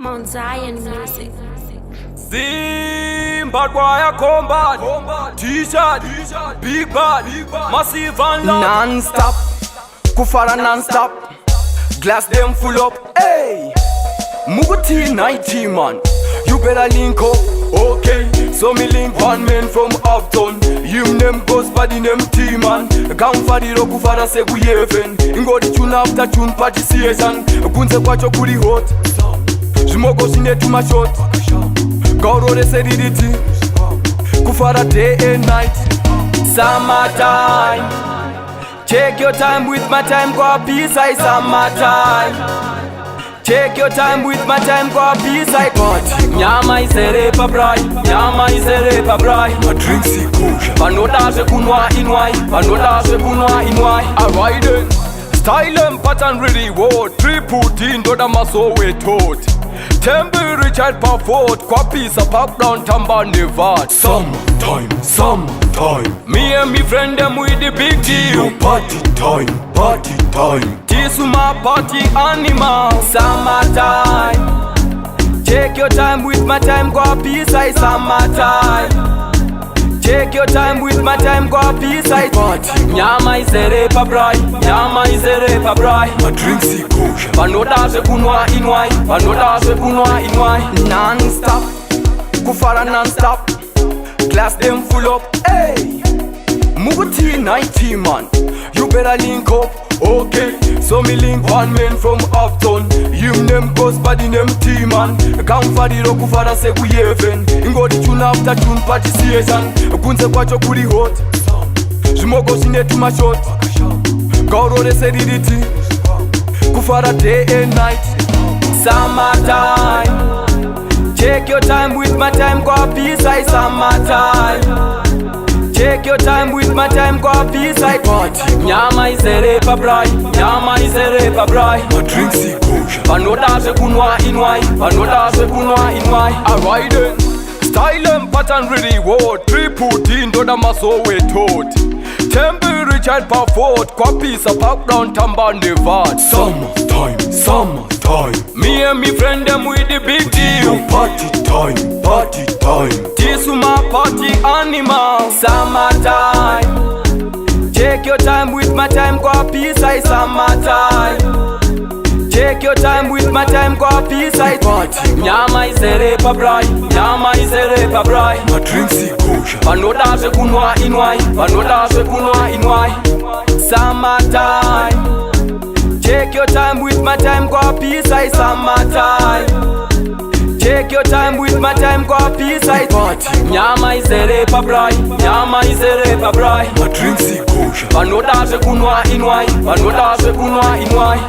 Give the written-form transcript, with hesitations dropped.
Mount Zion Music. Bad boy a combat, T-shirt, big bad, massive and loud. Non-stop, Kufara non-stop, glass them full up, hey. Muguti 90 man, you better link up, okay. So me link one man from uptown, him name goes body name T-man. Come for the rock, Kufara say we heaven. Ingo the tune after tune party season, Kunze kwacho kuli hot. Jumoko sine to my shot. Goro de seridity, Kufara day and night. Summertime, take your time with my time, go a peace I summertime. Take your time with my time, go a peace I got. Nyama isere pa brai, nyama isere pa brai. A drink si kusha, panoda se kunwa inwai, panoda se kunwa inwai. A riding, style and pattern really what. 3 doda maso we taught. Temple Richard Parford, kwa pisa pop down tamba nevat. Summertime, me and me friend them with the big deal. Party time. Tisuma party animal. Summertime, take your time with my time, go a peace I summertime. Take your time with my time, go a peace I party. Nyama isere pa brai, nyama isere pa brai. A drink si kusha, panoda se kunwa inwai, panoda se kunwa inwai. Non-stop, Kufara non-stop, glass them full up, hey. Muguti 90 man, you better link up, okay. So me link one man from uptown, him name goes body name T-man. Come for the rock, Kufara say we heaven. Ingo the tune after tune party season, Kunze kwacho kuli hot. Jumoko sine to my shot. Goro de seridity, Kufara day and night. Summertime, take your time with my time, go a peace I summertime. Take your time with my time, go a peace I party. Nyama isere pa brai, nyama isere pa brai. a drink si kusha, Panoda se kunwa inwai, panoda se kunwa inwai. A riding, style and pattern really what. 3 doda maso we taught. Temple Richard Parford, kwa pisa pop down tamba nevat. Summertime. Me and me friend them with the big deal. Party time. Tisuma party animal. Summertime, take your time with my time, go a peace I summertime. Take your time with my time, go a peace I party. Nyama isere pa brai, nyama isere pa brai. A drink si kusha, Panoda se kunwa inwai, panoda se kunwa inwai. Summertime, take your time with my time, go a peace I summertime. Take your time with my time, go a peace I party. Nyama isere pa brai, nyama isere pa brai. a drink si kusha. Panoda se kunwa inwai, panoda se kunwa inwai.